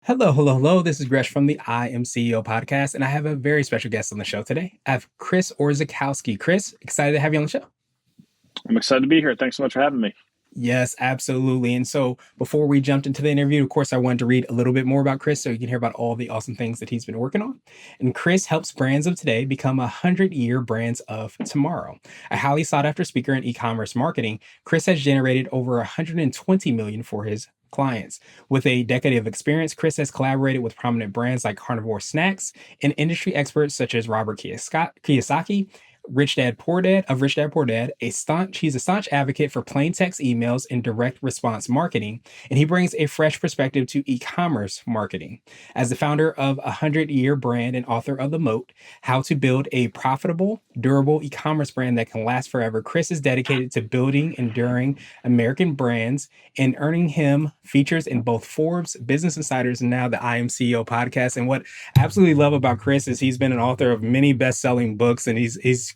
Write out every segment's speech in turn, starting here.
Hello, hello, hello. This is Gresh from the I Am CEO podcast, and I have a very special guest on the show today. I have Chris Orzechowski. Chris, excited to have you on the show. I'm excited to be here. Thanks so much for having me. Yes, absolutely. And so before we jumped into the interview, of course, I wanted to read a little bit more about Chris so you can hear about all the awesome things that he's been working on. And Chris helps brands of today become 100-year brands of tomorrow. A highly sought after speaker in e-commerce marketing, Chris has generated over 120 million for his clients. With a decade of experience, Chris has collaborated with prominent brands like Carnivore Snacks and industry experts such as Robert Kiyosaki, Rich Dad Poor Dad, he's a staunch advocate for plain text emails and direct response marketing, and he brings a fresh perspective to e-commerce marketing. As the founder of a 100-year brand and author of the Moat, How to Build a Profitable, Durable E-commerce Brand That Can Last Forever, Chris is dedicated to building enduring American brands and earning him features in both Forbes, Business Insiders, and now the I Am CEO podcast. And what I absolutely love about Chris is he's been an author of many best-selling books, and he's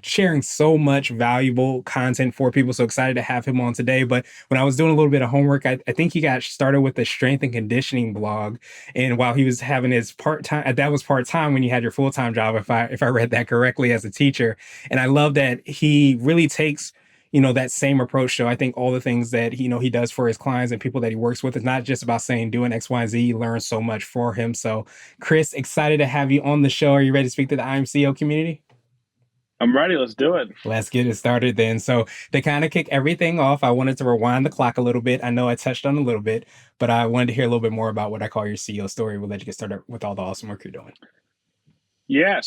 sharing so much valuable content for people. So excited to have him on today. But when I was doing a little bit of homework, I think he got started with the strength and conditioning blog. And while he was having his part-time, that was part-time when you had your full-time job, if I read that correctly, as a teacher. And I love that he really takes that same approach. So I think all the things that he does for his clients and people that he works with is not just about saying doing X, Y, and Z. You learn so much for him. So Chris, excited to have you on the show. Are you ready to speak to the IMCO community? I'm ready. Let's do it. Let's get it started then. So to kind of kick everything off, I wanted to rewind the clock a little bit. I know I touched on a little bit, but I wanted to hear a little bit more about what I call your CEO story. We'll let you get started with all the awesome work you're doing. Yeah.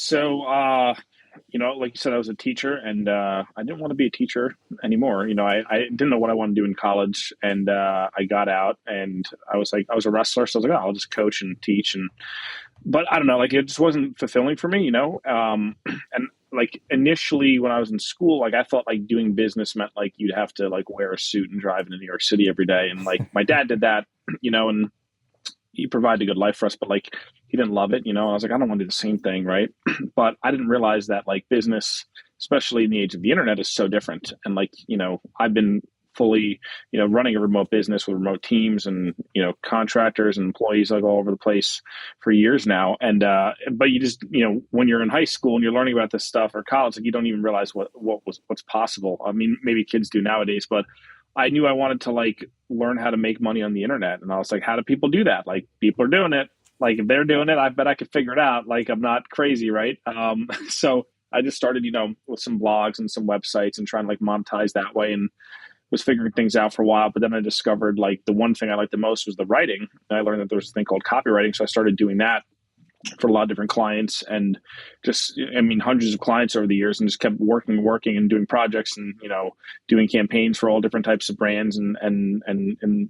Like you said, I was a teacher and I didn't want to be a teacher anymore. I didn't know what I wanted to do in college and I got out and I was a wrestler. So I was like, oh, I'll just coach and teach. But I don't know, like it just wasn't fulfilling for me. And like initially when I was in school, like I thought like doing business meant like you'd have to like wear a suit and drive into New York City every day. And like my dad did that, and he provided a good life for us, but like he didn't love it. I was like, I don't want to do the same thing, right? But I didn't realize that like business, especially in the age of the internet, is so different. And like, I've been fully, running a remote business with remote teams and, contractors and employees like all over the place for years now. And but you just, when you're in high school and you're learning about this stuff or college, like you don't even realize what's possible. I mean, maybe kids do nowadays, but I knew I wanted to like learn how to make money on the internet. And I was like, how do people do that? Like people are doing it. Like if they're doing it, I bet I could figure it out. Like I'm not crazy, right? So I just started, with some blogs and some websites and trying to like monetize that way and was figuring things out for a while. But then I discovered like the one thing I liked the most was the writing. And I learned that there was a thing called copywriting. So I started doing that for a lot of different clients and just, I mean, hundreds of clients over the years and just kept working and doing projects and, doing campaigns for all different types of brands and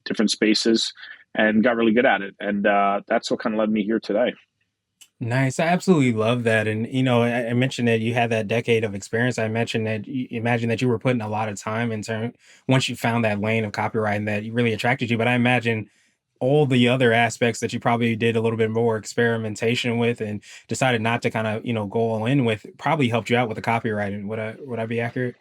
different spaces and got really good at it. And that's what kind of led me here today. Nice. I absolutely love that. And, I mentioned that you had that decade of experience. I mentioned that you imagine that you were putting a lot of time into once you found that lane of copywriting that really attracted you. But I imagine all the other aspects that you probably did a little bit more experimentation with and decided not to kind of, go all in with probably helped you out with the copywriting. Would I be accurate?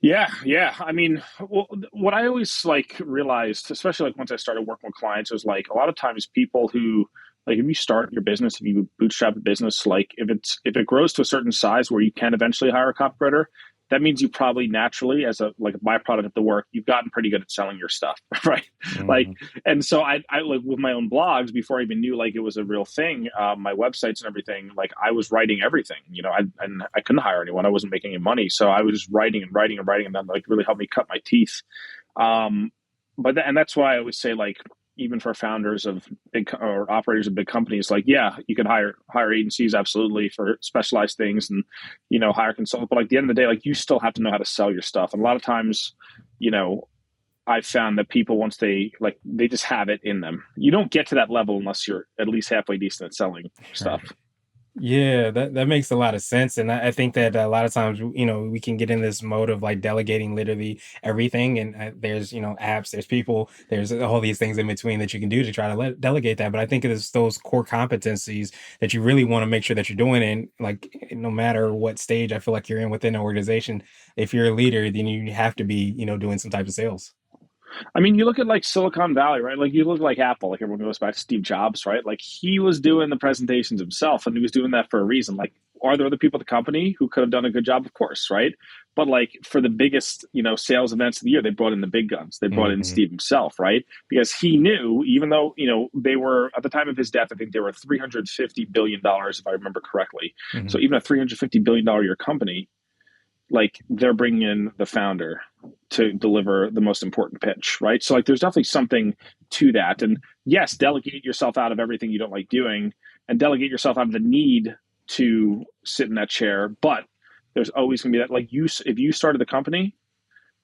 Yeah, yeah. I mean, well, what I always like realized, especially like once I started working with clients, was like a lot of times people who like if you start your business, if you bootstrap a business, like if it grows to a certain size where you can eventually hire a copywriter, that means you probably naturally, as a like a byproduct of the work, you've gotten pretty good at selling your stuff, right? Like, Mhm. and so I like with my own blogs before I even knew like it was a real thing, my websites and everything. Like I was writing everything, and I couldn't hire anyone. I wasn't making any money, so I was just writing and writing and writing, and that like really helped me cut my teeth. Um, and that's why I always say like even for founders of big or operators of big companies, like yeah, you can hire agencies absolutely for specialized things and hire consultants. But like at the end of the day, like you still have to know how to sell your stuff. And a lot of times, you know, I've found that people once they just have it in them. You don't get to that level unless you're at least halfway decent at selling stuff. Right. Yeah, that makes a lot of sense. And I think that a lot of times, we can get in this mode of like delegating literally everything. And there's, apps, there's people, there's all these things in between that you can do to try to delegate that. But I think it's those core competencies that you really want to make sure that you're doing. And like, no matter what stage I feel like you're in within an organization, if you're a leader, then you have to be, doing some type of sales. I mean, you look at like Silicon Valley, right? Like you look like Apple, like everyone goes back to Steve Jobs, right? Like he was doing the presentations himself and he was doing that for a reason. Like, are there other people at the company who could have done a good job? Of course, right? But like for the biggest, sales events of the year, they brought in the big guns. They brought in Hmm. Steve himself, right? Because he knew, even though, they were at the time of his death, I think they were $350 billion, if I remember correctly. Hmm. So even a $350 billion year company, like they're bringing in the founder to deliver the most important pitch, right? So like there's definitely something to that. And yes, delegate yourself out of everything you don't like doing and delegate yourself out of the need to sit in that chair. But there's always going to be that, like, if you started the company,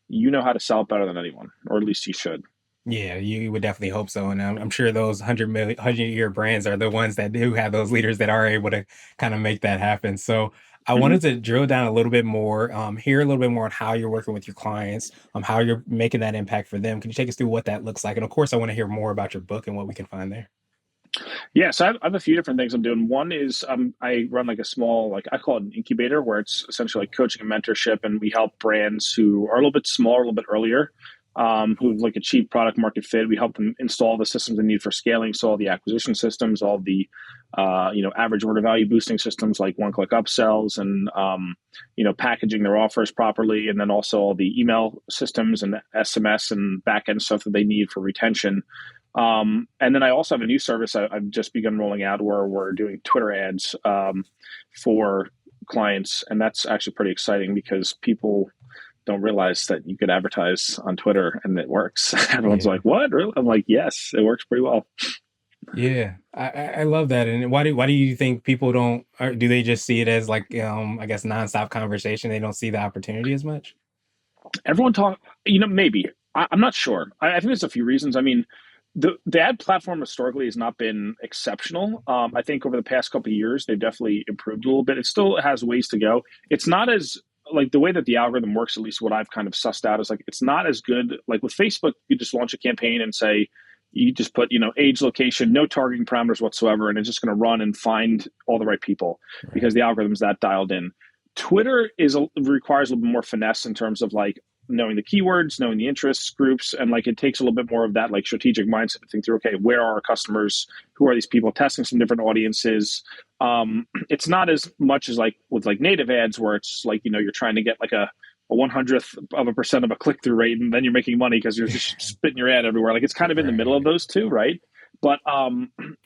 you know how to sell it better than anyone, or at least you should. Yeah, you would definitely hope so, and I'm sure those 100 year brands are the ones that do have those leaders that are able to kind of make that happen. So I wanted Mm-hmm. to drill down a little bit more, hear a little bit more on how you're working with your clients, how you're making that impact for them. Can you take us through what that looks like? And of course, I want to hear more about your book and what we can find there. Yeah, so I have a few different things I'm doing. One is I run like a small, like I call it an incubator, where it's essentially like coaching and mentorship, and we help brands who are a little bit smaller, a little bit earlier, who have like a cheap product market fit. We help them install the systems they need for scaling, so all the acquisition systems, all the average order value boosting systems like one click upsells, and packaging their offers properly, and then also all the email systems and SMS and back end stuff that they need for retention. And then I also have a new service I've just begun rolling out where we're doing Twitter ads for clients, and that's actually pretty exciting because people don't realize that you could advertise on Twitter and it works. Everyone's Yeah. like, "What? Really?" I'm like, "Yes, it works pretty well." Yeah, I love that. And why do you think people don't, or do they just see it as like, I guess nonstop conversation? They don't see the opportunity as much? Everyone talk, maybe. I'm not sure. I think there's a few reasons. I mean, the ad platform historically has not been exceptional. I think over the past couple of years, they've definitely improved a little bit. It still has ways to go. It's not as like the way that the algorithm works, at least what I've kind of sussed out is like it's not as good. Like with Facebook, you just launch a campaign and say you just put age, location, no targeting parameters whatsoever, and it's just going to run and find all the right people Right. because the algorithm's that dialed in. Twitter requires a little bit more finesse in terms of like knowing the keywords, knowing the interests groups, and like it takes a little bit more of that like strategic mindset to think through. Okay, where are our customers? Who are these people? Testing some different audiences. It's not as much as like with like native ads where it's like you're trying to get like a 100th of a% of a click through rate, and then you're making money because you're just spitting your ad everywhere. Like it's kind of in the middle of Right. those two, right? But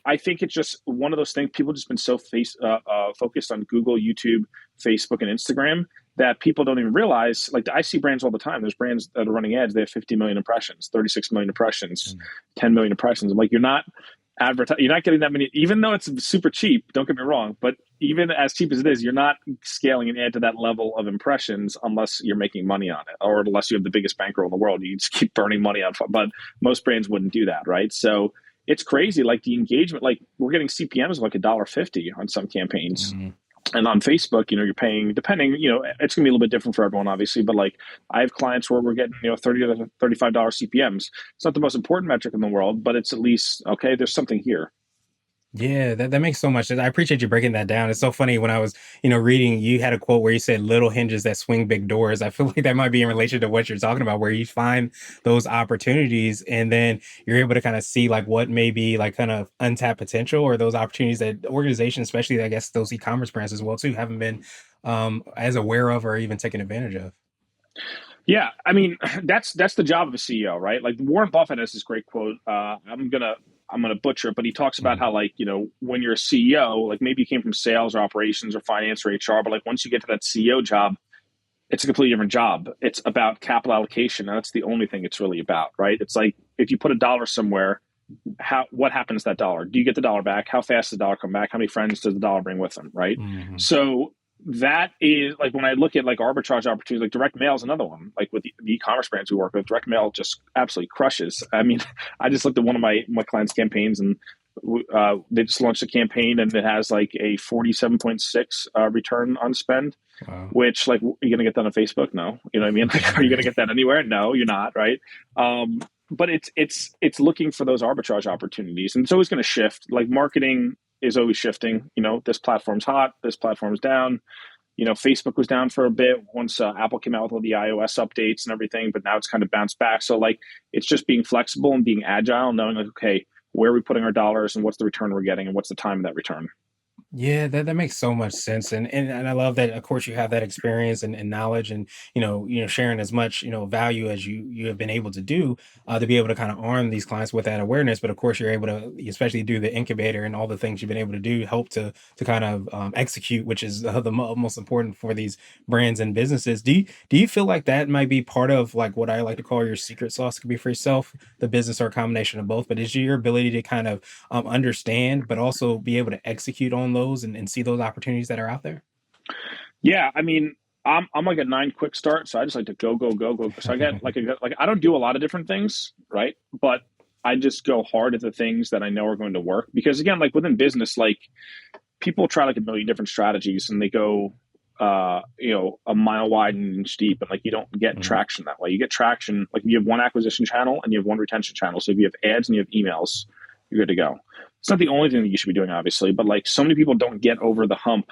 I think it's just one of those things. People just been so focused on Google, YouTube, Facebook, and Instagram that people don't even realize. Like I see brands all the time. There's brands that are running ads. They have 50 million impressions, 36 million impressions, Mm. 10 million impressions. I'm like, you're not getting that many, even though it's super cheap. Don't get me wrong, but even as cheap as it is, you're not scaling an ad to that level of impressions unless you're making money on it, or unless you have the biggest bankroll in the world. You just keep burning money on. But most brands wouldn't do that, right? So it's crazy. Like the engagement, like we're getting CPMs of like $1.50 on some campaigns. Mm. And on Facebook, you're paying, depending, it's gonna be a little bit different for everyone, obviously. But like I have clients where we're getting, $30 to $35 CPMs. It's not the most important metric in the world, but it's at least okay. There's something here. Yeah, that makes so much sense. I appreciate you breaking that down. It's so funny when I was, reading, you had a quote where you said little hinges that swing big doors. I feel like that might be in relation to what you're talking about, where you find those opportunities and then you're able to kind of see like what may be like kind of untapped potential or those opportunities that organizations, especially I guess those e-commerce brands as well too, haven't been as aware of or even taken advantage of. Yeah, I mean that's the job of a CEO, right? Like Warren Buffett has this great quote. I'm gonna butcher it, but he talks about Mhm. how like when you're a CEO, like maybe you came from sales or operations or finance or HR, but like once you get to that CEO job, it's a completely different job. It's about capital allocation, and that's the only thing it's really about, right? It's like if you put a dollar somewhere, what happens to that dollar? Do you get the dollar back? How fast does the dollar come back? How many friends does the dollar bring with them? Right. Mhm. So that is like when I look at like arbitrage opportunities, like direct mail is another one. Like with the e-commerce brands we work with, direct mail just absolutely crushes. I mean, I just looked at one of my clients' campaigns and they just launched a campaign and it has like a 47.6 return on spend, Wow. which like you're gonna get that on Facebook? No. You know what I mean? Like, are you gonna Right. get that anywhere? No, you're not, right? But it's looking for those arbitrage opportunities, and it's always going to shift. Like marketing is always shifting. This platform's hot, this platform's down. Facebook was down for a bit once Apple came out with all the iOS updates and everything, but now it's kind of bounced back. So like, it's just being flexible and being agile, knowing like, okay, where are we putting our dollars and what's the return we're getting and what's the time of that return. Yeah, that makes so much sense. And I love that of course you have that experience and knowledge and sharing as much, value as you have been able to do to be able to kind of arm these clients with that awareness. But of course you're able to, especially do the incubator and all the things you've been able to do, help to kind of execute, which is most important for these brands and businesses. Do you feel like that might be part of like what I like to call your secret sauce? Could be for yourself, the business, or a combination of both. But is your ability to kind of understand, but also be able to execute on those and see those opportunities that are out there? Yeah, I mean, I'm like a 9 quick start, so I just like to go go go go. So I get like I don't do a lot of different things, right? But I just go hard at the things that I know are going to work because again, like within business, like people try like a million different strategies and they go a mile wide and an inch deep and like you don't get Mhm. traction that way. You get traction like you have one acquisition channel and you have one retention channel. So if you have ads and you have emails, you're good to go. It's not the only thing that you should be doing, obviously, but like so many people don't get over the hump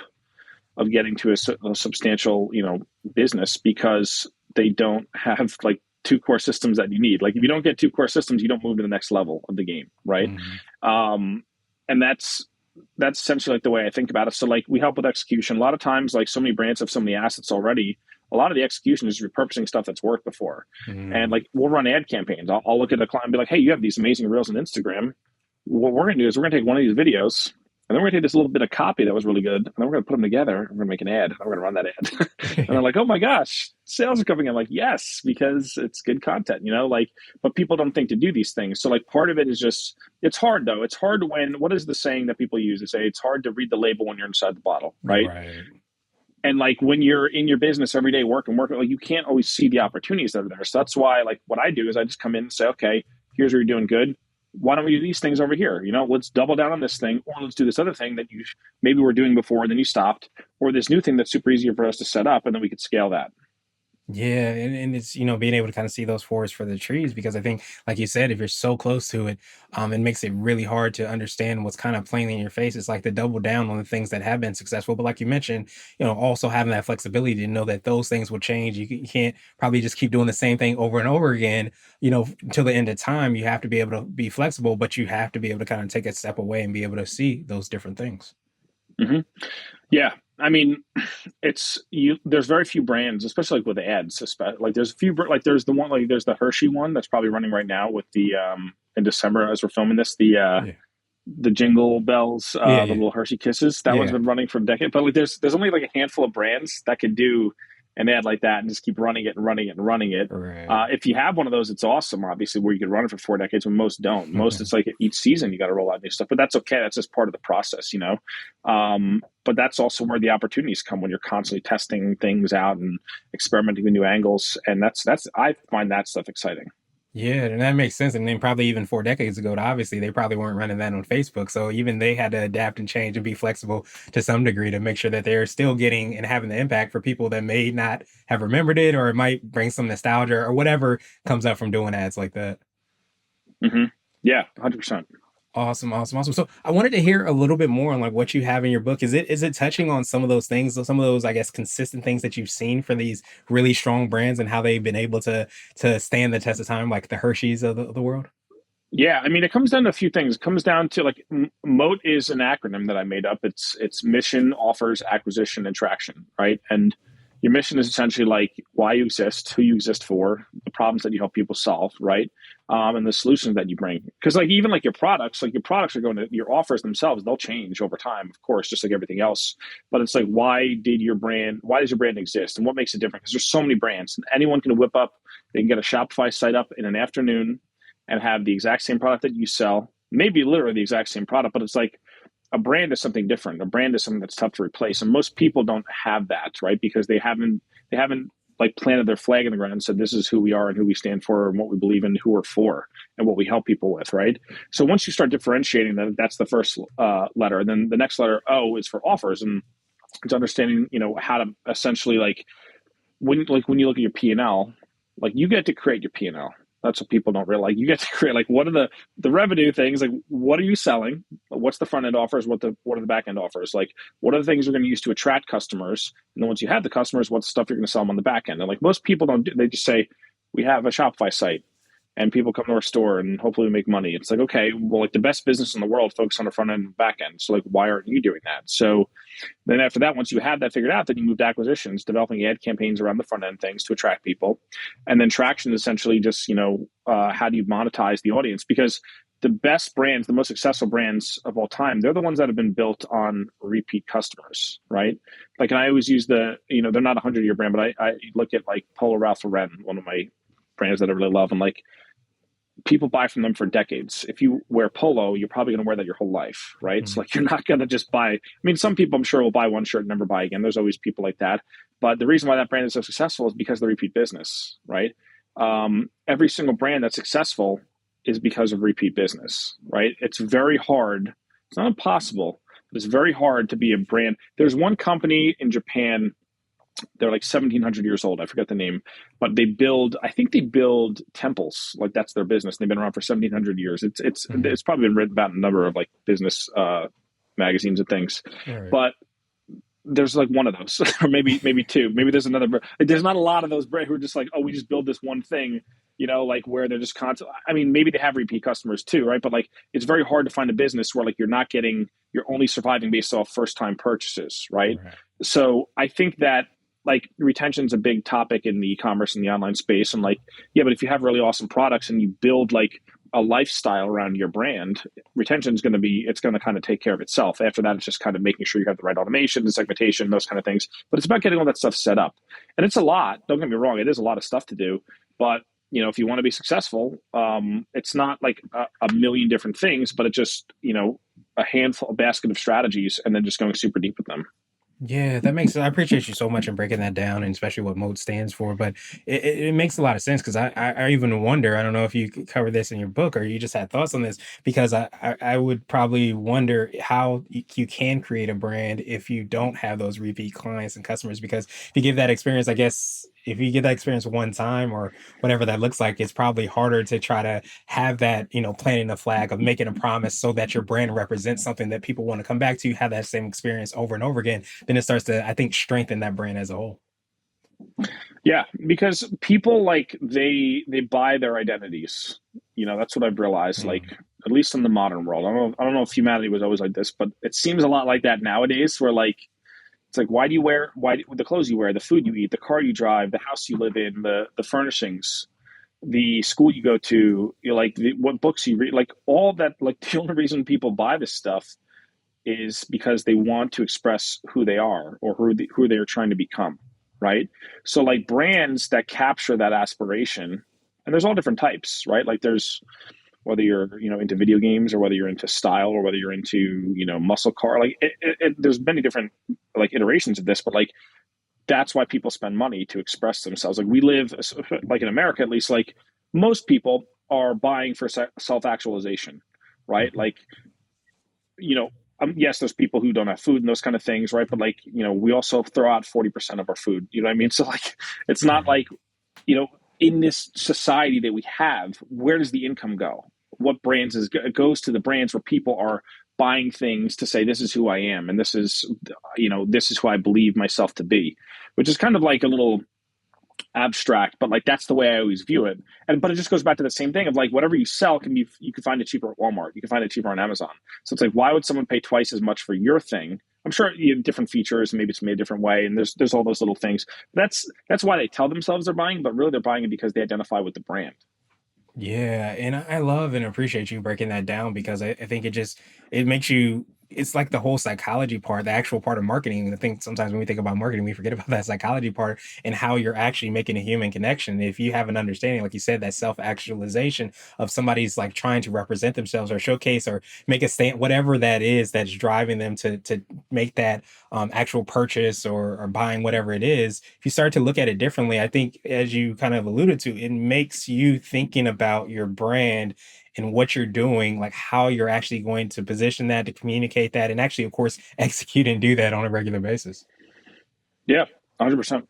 of getting to a substantial, business because they don't have like two core systems that you need. Like if you don't get two core systems, you don't move to the next level of the game, right? Mhm. Um, and that's essentially like the way I think about it. So like we help with execution. A lot of times, like so many brands have so many assets already. A lot of the execution is repurposing stuff that's worked before. And Mhm. like we'll run ad campaigns. I'll look at a client and be like, hey, you have these amazing reels on Instagram. What we're going to do is we're going to take one of these videos and then we're going to take this little bit of copy that was really good and then we're going to put them together and we're going to make an ad and we're going to run that ad. And they're like, oh my gosh, sales are coming in. Like, yes, because it's good content, like, but people don't think to do these things. So like part of it is just, it's hard though. It's hard when, what is the saying that people use? They say it's hard to read the label when you're inside the bottle, right? Right. And like when you're in your business every day working, like you can't always see the opportunities that are there. So that's why like what I do is I just come in and say, okay, here's where you're doing good. Why don't we do these things over here? Let's double down on this thing, or let's do this other thing that you maybe were doing before, and then you stopped, or this new thing that's super easier for us to set up, and then we could scale that. Yeah, and it's being able to kind of see those forests for the trees because I think, like you said, if you're so close to it, it makes it really hard to understand what's kind of plainly in your face. It's like to double down on the things that have been successful, but like you mentioned, also having that flexibility to know that those things will change. You can't probably just keep doing the same thing over and over again, until the end of time. You have to be able to be flexible, but you have to be able to kind of take a step away and be able to see those different things. Mm-hmm. Yeah, I mean, it's you. There's very few brands, especially like with ads. Like there's a few, like there's the one, like there's the Hershey one that's probably running right now with the in December as we're filming this. Yeah, The jingle bells, yeah, the yeah, little Hershey Kisses. That one's yeah. been running for a decade. But like, there's only like a handful of brands that could do an ad like that and just keep running it and running it and running it. Right. If you have one of those, it's awesome. Obviously, where you could run it for 4 decades, but most don't. Most it's like each season you got to roll out new stuff, but that's okay. That's just part of the process. But that's also where the opportunities come when you're constantly testing things out and experimenting with new angles, and that's I find that stuff exciting. Yeah, and that makes sense. And then probably even 4 decades ago, obviously they probably weren't running that on Facebook. So even they had to adapt and change and be flexible to some degree to make sure that they're still getting and having the impact for people that may not have remembered it, or it might bring some nostalgia or whatever comes up from doing ads like that. Hmm. Yeah, 100%. Awesome, awesome, awesome. So I wanted to hear a little bit more on like what you have in your book. Is it touching on some of those things, some of those, I guess, consistent things that you've seen for these really strong brands and how they've been able to stand the test of time, like the Hershey's of the world? Yeah, I mean, it comes down to a few things. It comes down to like MOAT is an acronym that I made up. It's mission, offers, acquisition, and traction, right? And your mission is essentially like why you exist, who you exist for, the problems that you help people solve, right? And the solutions that you bring. Because even like your products are going to your offers themselves, they'll change over time, of course, just like everything else. But it's like why does your brand exist, and what makes it different? Because there's so many brands, and anyone can whip up. They can get a Shopify site up in an afternoon and have the exact same product that you sell, maybe literally the exact same product, but it's like a brand is something different. A brand is something that's tough to replace, and most people don't have that, right? Because they haven't like planted their flag in the ground and said this is who we are and who we stand for and what we believe in, who we're for, and what we help people with, right? So once you start differentiating, that's the first letter, and then the next letter O is for offers, and it's understanding how to essentially like when you look at your P&L, like you get to create your P&L. That's what people don't realize. You get to create like what are the revenue things? Like what are you selling? What's the front end offers? What are the back end offers? Like what are the things you're going to use to attract customers? And then once you have the customers, what's the stuff you're going to sell them on the back end? And like most people don't do, they just say we have a Shopify site and people come to our store and hopefully we make money. It's like, okay, well, like the best business in the world focus on the front end and back end. So like, why aren't you doing that? So then after that, once you have that figured out, then you move to acquisitions, developing ad campaigns around the front end things to attract people. And then traction is essentially just, how do you monetize the audience? Because the best brands, the most successful brands of all time, they're the ones that have been built on repeat customers, right? Like, and I always use they're not a 100-year brand, but I look at like Polo Ralph Lauren, one of my brands that I really love. And like, people buy from them for decades. If you wear polo, you're probably going to wear that your whole life, right? Mm-hmm. So like you're not going to just buy. I mean, some people I'm sure will buy one shirt and never buy again. There's always people like that. But the reason why that brand is so successful is because of the repeat business, right? Every single brand that's successful is because of repeat business, right? It's very hard. It's not impossible, but it's very hard to be a brand. There's one company in Japan, they're like 1700 years old. I forget the name, but I think they build temples. Like that's their business. They've been around for 1700 years. Mm-hmm. It's probably been written about in a number of like business magazines and things, Right. but there's like one of those or maybe two. Maybe there's another. Like, there's not a lot of those brands who are just like, oh, we just build this one thing, like where they're just constant. I mean, maybe they have repeat customers too, right? But like, it's very hard to find a business where like you're only surviving based off first time purchases, right? Right. So I think that like retention is a big topic in the e-commerce and the online space. And like, yeah, but if you have really awesome products and you build like a lifestyle around your brand, retention is going to it's going to kind of take care of itself. After that, it's just kind of making sure you have the right automation, the segmentation, those kind of things. But it's about getting all that stuff set up. And it's a lot. Don't get me wrong. It is a lot of stuff to do. But, if you want to be successful, it's not like a million different things, but it's just, a basket of strategies and then just going super deep with them. Yeah, that makes sense. I appreciate you so much in breaking that down, and especially what M.O.A.T stands for. But it makes a lot of sense because I even wonder. I don't know if you could cover this in your book or you just had thoughts on this because I would probably wonder how you can create a brand if you don't have those repeat clients and customers. Because if you give that experience, I guess if you get that experience one time or whatever that looks like, it's probably harder to try to have that, planting the flag of making a promise so that your brand represents something that people want to come back to, have that same experience over and over again. Then it starts to, I think, strengthen that brand as a whole. Yeah, because people like they buy their identities. That's what I've realized. Like Mm, at least in the modern world, I don't know if humanity was always like this, but it seems a lot like that nowadays. Where like it's like the clothes you wear, the food you eat, the car you drive, the house you live in, the furnishings, the school you go to, like what books you read, like all that. Like the only reason people buy this stuff is because they want to express who they are or who they're trying to become, right? So like brands that capture that aspiration, and there's all different types, right? Like there's whether you're into video games or whether you're into style or whether you're into muscle car, like there's many different like iterations of this, but like that's why people spend money to express themselves. Like we live like in America at least, like most people are buying for self actualization, right? mhm. Like yes, there's people who don't have food and those kind of things, right? But like, we also throw out 40% of our food. You know what I mean? So like, it's not Right. like, you know, in this society that we have, where does the income go? What brands it goes to the brands where people are buying things to say, this is who I am. And this is who I believe myself to be, which is kind of like a little abstract, but like that's the way I always view it. But it just goes back to the same thing of like whatever you sell you can find it cheaper at Walmart, you can find it cheaper on Amazon. So it's like why would someone pay twice as much for your thing? I'm sure you have different features, and maybe it's made a different way, and there's all those little things. That's why they tell themselves they're buying, but really they're buying it because they identify with the brand. Yeah, and I love and appreciate you breaking that down because I think it makes you it's like the whole psychology part, the actual part of marketing. I think sometimes when we think about marketing, we forget about that psychology part and how you're actually making a human connection. If you have an understanding, like you said, that self-actualization of somebody's like trying to represent themselves or showcase or make a stand, whatever that is that's driving them to make that actual purchase or buying whatever it is, if you start to look at it differently, I think, as you kind of alluded to, it makes you thinking about your brand and what you're doing, like how you're actually going to position that, to communicate that, and actually, of course, execute and do that on a regular basis. Yeah, 100%.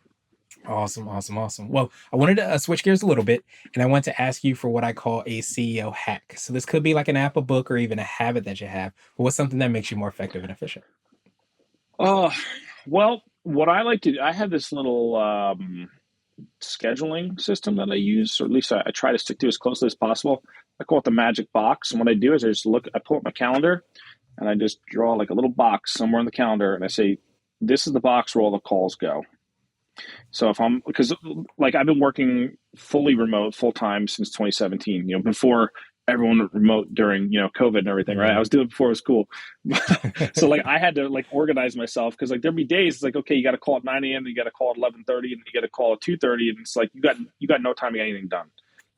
Awesome, awesome, awesome. Well, I wanted to switch gears a little bit, and I want to ask you for what I call a CEO hack. So this could be like an app, a book, or even a habit that you have. But what's something that makes you more effective and efficient? Oh, well, what I like to do, I have this little scheduling system that I use, or at least I try to stick to as closely as possible. I call it the magic box. And what I do is I pull up my calendar and I just draw like a little box somewhere in the calendar and I say, this is the box where all the calls go. So if I'm, because like I've been working fully remote full time since 2017, before everyone went remote during, COVID and everything, right? I Right. was doing it before it was cool. So like I had to like organize myself because like there'd be days it's like, okay, you got to call at 9 a.m., you got to call at 11:30, and you got to call at 2:30. And it's like, you got no time to get anything done.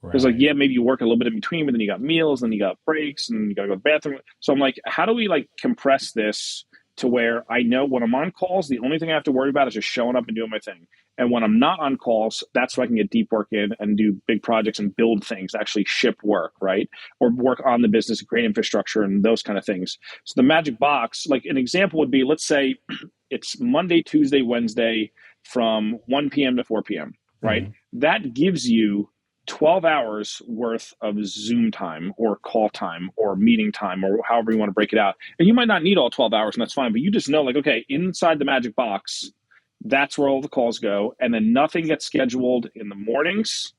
Because like, Right. yeah, maybe you work a little bit in between, but then you got meals, and you got breaks, and you got to go to the bathroom. So I'm like, how do we like compress this to where I know when I'm on calls, the only thing I have to worry about is just showing up and doing my thing. And when I'm not on calls, that's when I can get deep work in and do big projects and build things, actually ship work, right? Or work on the business, create infrastructure, and those kind of things. So the magic box, like an example would be, let's say it's Monday, Tuesday, Wednesday from 1 p.m. to 4 p.m., right? Mhm. That gives you 12 hours worth of Zoom time or call time or meeting time or however you want to break it out. And you might not need all 12 hours, and that's fine, but you just know, like, okay, inside the magic box, that's where all the calls go. And then nothing gets scheduled in the mornings,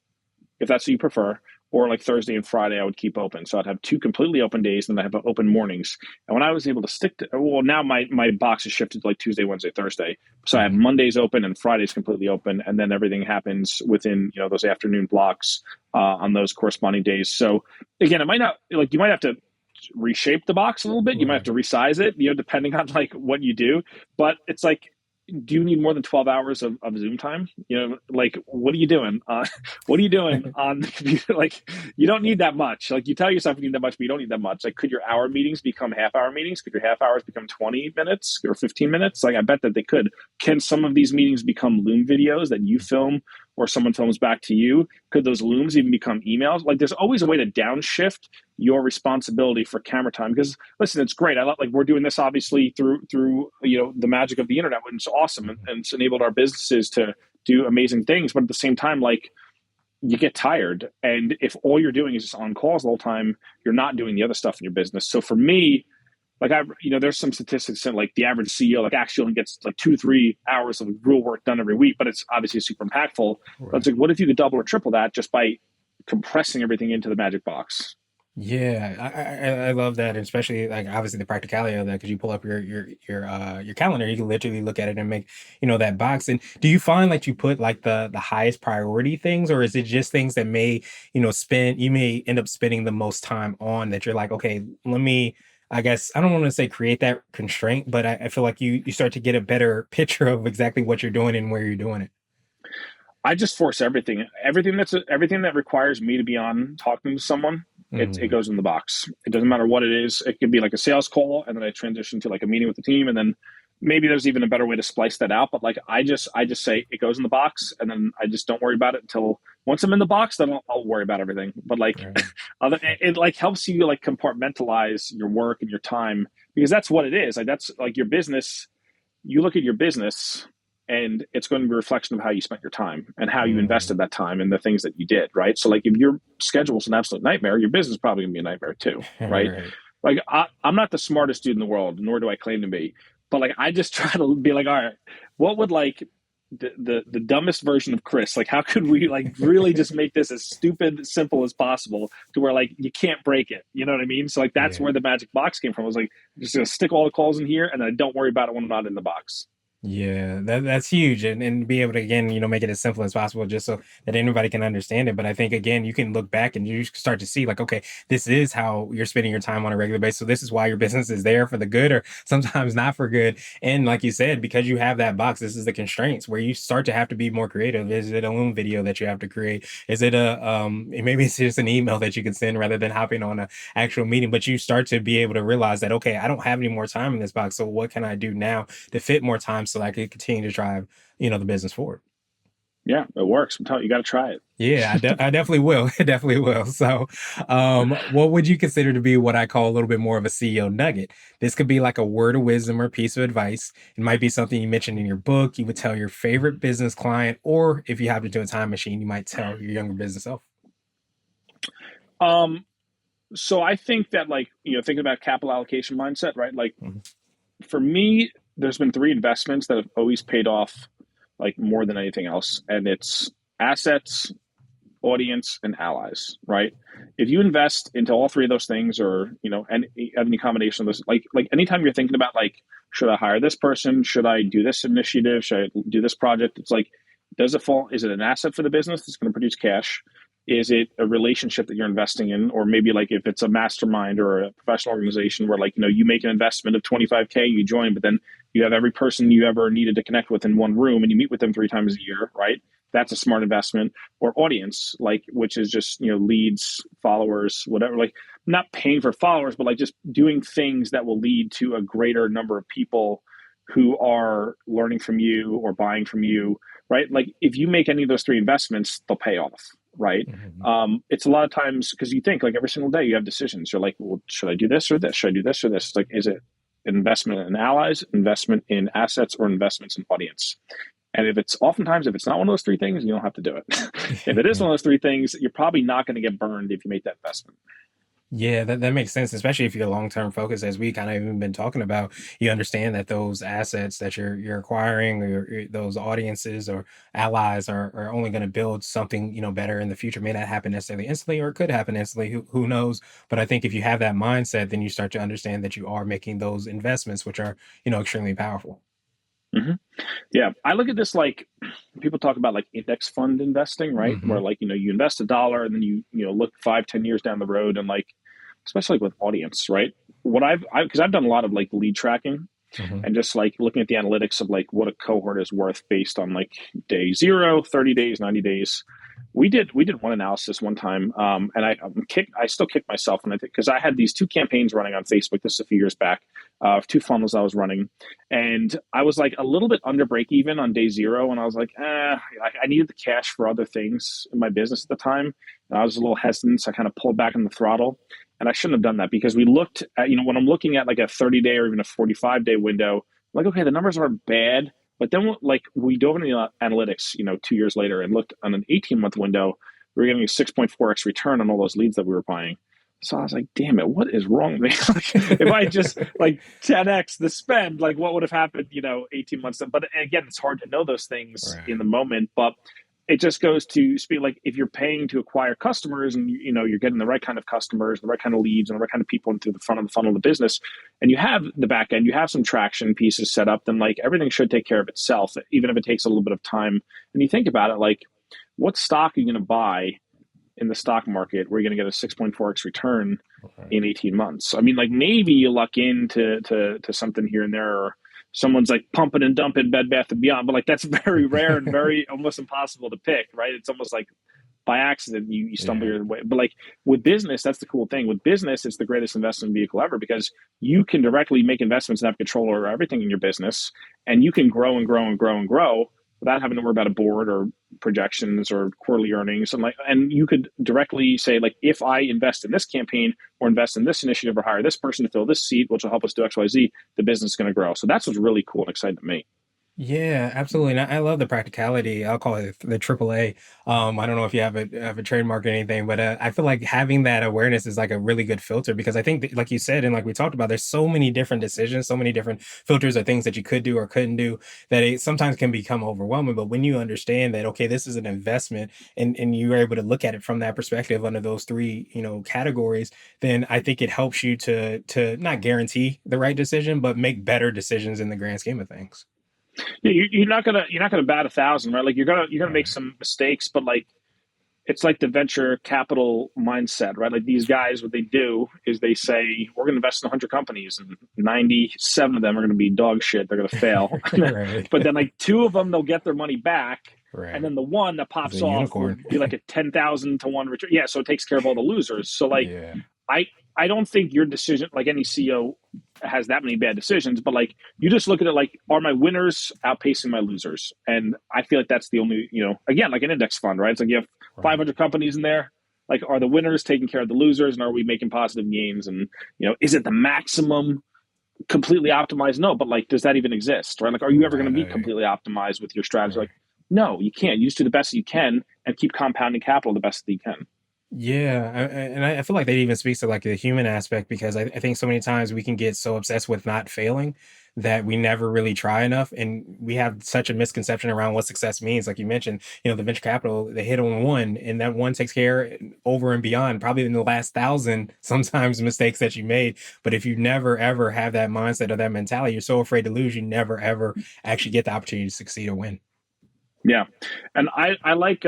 if that's what you prefer, or like Thursday and Friday, I would keep open. So I'd have two completely open days, and then I have open mornings. And when I was able to stick to, well, now my box is shifted to like Tuesday, Wednesday, Thursday. So I have Mhm. Mondays open and Fridays completely open, and then everything happens within those afternoon blocks on those corresponding days. So again, it might not like you might have to reshape the box a little bit. You might have Right. to resize it, depending on like what you do. But it's like, do you need more than 12 hours of Zoom time? Like, what are you doing? What are you doing on the computer? Like, you don't need that much. Like, you tell yourself you need that much, but you don't need that much. Like, could your hour meetings become half-hour meetings? Could your half hours become 20 minutes or 15 minutes? Like, I bet that they could. Can some of these meetings become Loom videos that you film or someone films back to you? Could those Looms even become emails? Like, there's always a way to downshift your responsibility for camera time. Because listen, it's great. I love, like, we're doing this obviously through the magic of the internet, which is awesome, and, Mhm. and it's enabled our businesses to do amazing things. But at the same time, like, you get tired, and if all you're doing is just on calls the whole time, you're not doing the other stuff in your business. So for me, like, there's some statistics that like the average CEO like actually only gets like 2 to 3 hours of real work done every week, but it's obviously super impactful. But it's Right. like, what if you could double or triple that just by compressing everything into the magic box? Yeah, I love that, and especially like obviously the practicality of that because you pull up your calendar, you can literally look at it and make that box. And do you find like you put like the highest priority things, or is it just things that may spend you may end up spending the most time on that you're like, okay, let me. I guess I don't want to say create that constraint, but I feel like you start to get a better picture of exactly what you're doing and where you're doing it. I just force everything that requires me to be on talking to someone. It Mhm. goes in the box. It doesn't matter what it is. It could be like a sales call, and then I transition to like a meeting with the team, and then maybe there's even a better way to splice that out. But like I just say it goes in the box, and then I just don't worry about it until once I'm in the box. Then I'll worry about everything. But like, Right. it like helps you like compartmentalize your work and your time, because that's what it is. Like, that's like your business. You look at your business, and it's going to be a reflection of how you spent your time and how you Mhm. invested that time and the things that you did, right? So like, if your schedule's an absolute nightmare, your business is probably going to be a nightmare too, right? Right. Like, I'm not the smartest dude in the world, nor do I claim to be, but like, I just try to be like, all right, what would like the dumbest version of Chris, like, how could we like really just make this as stupid simple as possible to where like you can't break it, you know what I mean? So like, that's Yeah. where the magic box came from. I was like, I'm just gonna stick all the calls in here, and then I don't worry about it when I'm not in the box. Yeah, that's huge, and be able to again, make it as simple as possible, just so that anybody can understand it. But I think again, you can look back and you start to see like, okay, this is how you're spending your time on a regular basis. So this is why your business is there for the good, or sometimes not for good. And like you said, because you have that box, this is the constraints where you start to have to be more creative. Is it a Loom video that you have to create? Is it maybe it's just an email that you can send rather than hopping on a actual meeting? But you start to be able to realize that okay, I don't have any more time in this box. So what can I do now to fit more time so I could continue to drive, the business forward. Yeah, it works. I'm telling you, you got to try it. Yeah, I definitely will. I definitely will. So, what would you consider to be what I call a little bit more of a CEO nugget? This could be like a word of wisdom or piece of advice. It might be something you mentioned in your book. You would tell your favorite business client, or if you have to do a time machine, you might tell your younger business self. Um, so I think that, like, thinking about capital allocation mindset, right? Like, Mhm, for me, there's been three investments that have always paid off, like, more than anything else, and it's assets, audience, and allies, right? If you invest into all three of those things, or any combination of those, like anytime you're thinking about, like, should I hire this person, should I do this initiative, should I do this project, it's like, does it fall, is it an asset for the business that's going to produce cash, is it a relationship that you're investing in, or maybe, like, if it's a mastermind or a professional organization where, like, you make an investment of 25K, you join, but then you have every person you ever needed to connect with in one room and you meet with them 3 times a year, right? That's a smart investment. Or audience, like, which is just leads, followers, whatever, like, not paying for followers, but like just doing things that will lead to a greater number of people who are learning from you or buying from you, right? Like, if you make any of those three investments, they'll pay off, right? mhm. It's a lot of times because you think, like, every single day you have decisions. You're like, well, should I do this or this? Should I do this or this? It's like, is it investment in allies, investment in assets, or investments in audience? And if it's not one of those three things, you don't have to do it. If it is one of those three things, you're probably not going to get burned if you make that investment. Yeah, that makes sense, especially if you're long-term focused, as we kind of even been talking about. You understand that those assets that you're acquiring, or those audiences or allies are only going to build something, better in the future. May not happen necessarily instantly, or it could happen instantly. Who knows? But I think if you have that mindset, then you start to understand that you are making those investments, which are, extremely powerful. Mm-hmm. Yeah, I look at this like people talk about, like, index fund investing, right? Hmm. Where, like, you invest $1 and then you look 5, 10 years down the road, and, like, especially, like, with audience, right? What because I've done a lot of, like, lead tracking Hmm. and just, like, looking at the analytics of, like, what a cohort is worth based on, like, day zero, 30 days, 90 days. We did one analysis one time, and I still kick myself when I think, because I had these two campaigns running on Facebook. This is a few years back, two funnels I was running, and I was, like, a little bit under break even on day zero, and I was like, I needed the cash for other things in my business at the time, and I was a little hesitant, so I kind of pulled back on the throttle, and I shouldn't have done that, because we looked at, when I'm looking at, like, a 30-day or even a 45-day window, I'm like, okay, the numbers aren't bad. But then, like, we dove into the analytics, 2 years later, and looked on an 18-month window. We were getting a 6.4x return on all those leads that we were buying. So I was like, damn it, what is wrong with me? Like, if I just, like, 10x the spend, like, what would have happened, 18 months? But again, it's hard to know those things in Right. the moment. But it just goes to speak, like, if you're paying to acquire customers, and you're getting the right kind of customers, the right kind of leads, and the right kind of people into the front of the funnel of the business, and you have the back end, you have some traction pieces set up, then, like, everything should take care of itself, even if it takes a little bit of time. And you think about it, like, what stock are you going to buy in the stock market where you're going to get a 6.4x return Right. in 18 months? I mean, like, maybe you luck into to something here and there, or someone's, like, pumping and dumping Bed Bath and Beyond, but, like, that's very rare and very almost impossible to pick, right? It's almost like by accident you stumble Yeah. your way. But, like, with business, that's the cool thing. With business, it's the greatest investment vehicle ever, because you can directly make investments and have control over everything in your business, and you can grow and grow and grow and grow without having to worry about a board or projections or quarterly earnings. And you could directly say, like, if I invest in this campaign or invest in this initiative or hire this person to fill this seat, which will help us do XYZ, the business is going to grow. So that's what's really cool and exciting to me. Yeah, absolutely. And I love the practicality. I'll call it the triple A. I don't know if you have a trademark or anything, but I feel like having that awareness is like a really good filter, because I think that, like you said, and like we talked about, there's so many different decisions, so many different filters or things that you could do or couldn't do, that it sometimes can become overwhelming. But when you understand that, okay, this is an investment, and you're able to look at it from that perspective under those three, categories, then I think it helps you to not guarantee the right decision, but make better decisions in the grand scheme of things. Yeah, you're not gonna bat 1,000, right? Like, you're gonna make Right. some mistakes, but, like, it's like the venture capital mindset, right? Like, these guys, what they do is they say, we're going to invest in 100 companies, and 97 of them are going to be dog shit. They're going to fail. Right. But then, like, two of them, they'll get their money back. And Right. then the one that It's pops a off will unicorn. be like a 10,000 to one return. Yeah. So it takes care of all the losers. So, like, Yeah. I I don't think your decision, like any CEO, has that many bad decisions. But like you just look at it like, are my winners outpacing my losers? And I feel like that's the only, again, like an index fund, right? It's like you have Right. 500 companies in there. Like, are the winners taking care of the losers, and are we making positive gains? And is it the maximum completely optimized? No, but like, does that even exist? Right? Like, are you ever going to be Right. completely optimized with your strategy? Right. Like, no, you can't. You just do the best that you can and keep compounding capital the best that you can. Yeah, and I feel like that even speaks to like the human aspect because I think so many times we can get so obsessed with not failing that we never really try enough, and we have such a misconception around what success means. Like you mentioned, the venture capital they hit on one, and that one takes care over and beyond, probably in the last thousand sometimes mistakes that you made. But if you never ever have that mindset or that mentality, you're so afraid to lose, you never ever actually get the opportunity to succeed or win. Yeah, and I like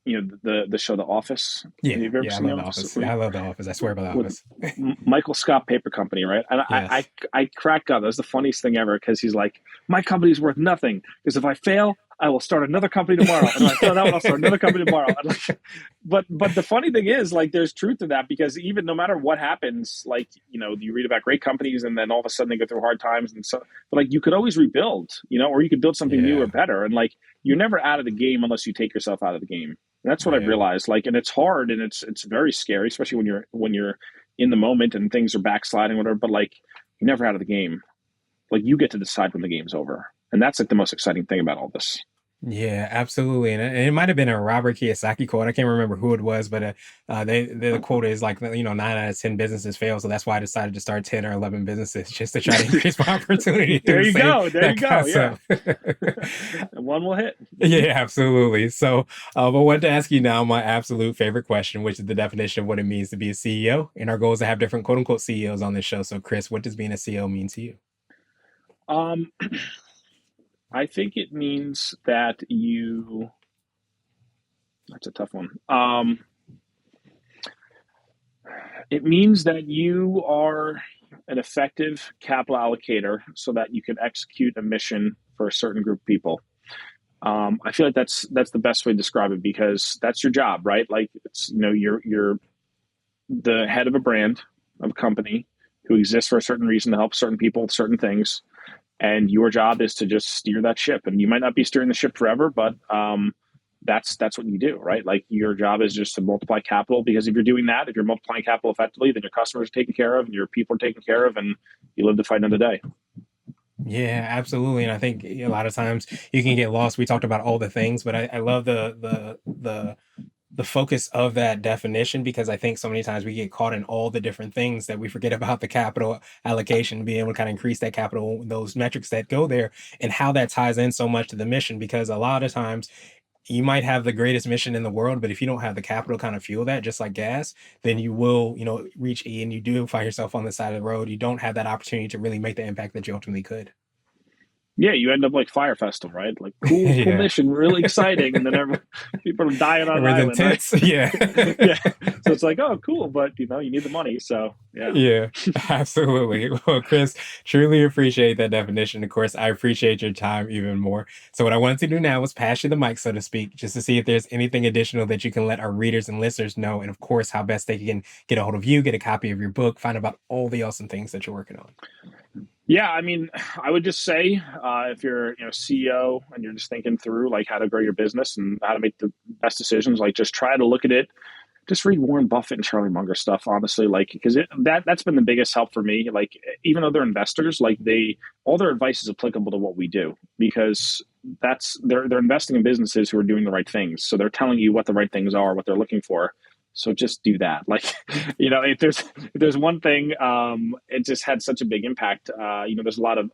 the show The Office. Have Yeah, you ever yeah, I seen The love The Office? Office. I love The Office. I swear by The With Office. Michael Scott Paper Company, right? And Yes. I crack up. That's the funniest thing ever because he's like, my company's worth nothing because if I fail, I will start another company tomorrow, and if I fail that one, I'll start another company tomorrow. And like, but the funny thing is, like, there's truth to that because even no matter what happens, like you read about great companies and then all of a sudden they go through hard times and so, but like you could always rebuild, or you could build something new or Yeah, better, and like you're never out of the game unless you take yourself out of the game. And that's what I've yeah. realized. Like, and it's hard and it's very scary, especially when you're in the moment and things are backsliding, whatever. But like, you're never out of the game. Like, you get to decide when the game's over, and that's like the most exciting thing about all this. Yeah, absolutely. And it might have been a Robert Kiyosaki quote. I can't remember who it was, but the quote is like, 9 out of 10 businesses fail. So that's why I decided to start 10 or 11 businesses just to try to increase my opportunity through There the you same go. There you that go. Yeah, concept. one will hit. Yeah, absolutely. So, I want to ask you now my absolute favorite question, which is the definition of what it means to be a CEO. And our goal is to have different quote unquote CEOs on this show. So, Chris, what does being a CEO mean to you? Um, I think it means that you. That's a tough one. It means that you are an effective capital allocator so that you can execute a mission for a certain group of people. I feel like that's the best way to describe it because that's your job, right? Like it's you're the head of a brand of a company who exists for a certain reason to help certain people with certain things, and your job is to just steer that ship. And you might not be steering the ship forever, but that's what you do, right? Like your job is just to multiply capital because if you're doing that, if you're multiplying capital effectively, then your customers are taken care of and your people are taken care of, and you live to fight another day. Yeah, absolutely. And I think a lot of times you can get lost. We talked about all the things, but I love the focus of that definition because I think so many times we get caught in all the different things that we forget about the capital allocation, being able to kind of increase that capital, those metrics that go there, and how that ties in so much to the mission. Because a lot of times you might have the greatest mission in the world, but if you don't have the capital kind of fuel that, just like gas, then you will, reach E and you do find yourself on the side of the road. You don't have that opportunity to really make the impact that you ultimately could. Yeah, you end up like Fire Festival, right? Like cool Yeah. mission, really exciting, and then people are dying on an Everything island, right? intense. Yeah. Yeah, so it's like, oh, cool, but you need the money, so yeah. Yeah, absolutely. Well, Chris, truly appreciate that definition. Of course, I appreciate your time even more. So, what I wanted to do now was pass you the mic, so to speak, just to see if there's anything additional that you can let our readers and listeners know, and of course, how best they can get a hold of you, get a copy of your book, find about all the awesome things that you're working on. Yeah, I mean, I would just say if you're CEO and you're just thinking through like how to grow your business and how to make the best decisions, like just try to look at it. Just read Warren Buffett and Charlie Munger stuff, honestly, like because that's been the biggest help for me. Like even though they're investors, like they all their advice is applicable to what we do because they're investing in businesses who are doing the right things. So they're telling you what the right things are, what they're looking for. So just do that. Like, if there's one thing, it just had such a big impact. There's a lot of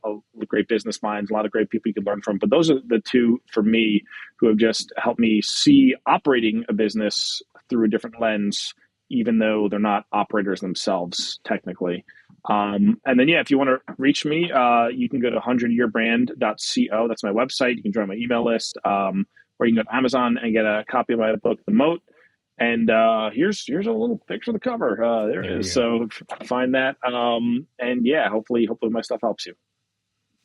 great business minds, a lot of great people you could learn from. But those are the two for me who have just helped me see operating a business through a different lens, even though they're not operators themselves technically. And then, yeah, if you want to reach me, you can go to 100yearbrand.co. That's my website. You can join my email list, or you can go to Amazon and get a copy of my book, The M.O.A.T. And here's a little picture of the cover. There There it is. you go. So find that. And yeah, hopefully my stuff helps you.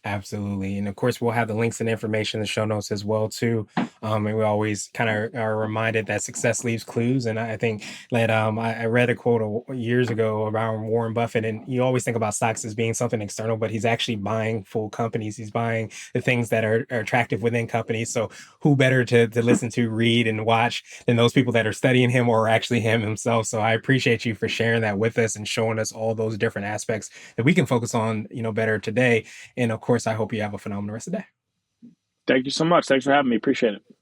Absolutely. And of course, we'll have the links and information in the show notes as well too. And we always kind of are reminded that success leaves clues. And I think that I read a quote years ago around Warren Buffett, and you always think about stocks as being something external, but he's actually buying full companies. He's buying the things that are attractive within companies. So who better to listen to, read, and watch than those people that are studying him or actually him himself? So I appreciate you for sharing that with us and showing us all those different aspects that we can focus on, better today. And of course, I hope you have a phenomenal rest of the day. Thank you so much. Thanks for having me. Appreciate it.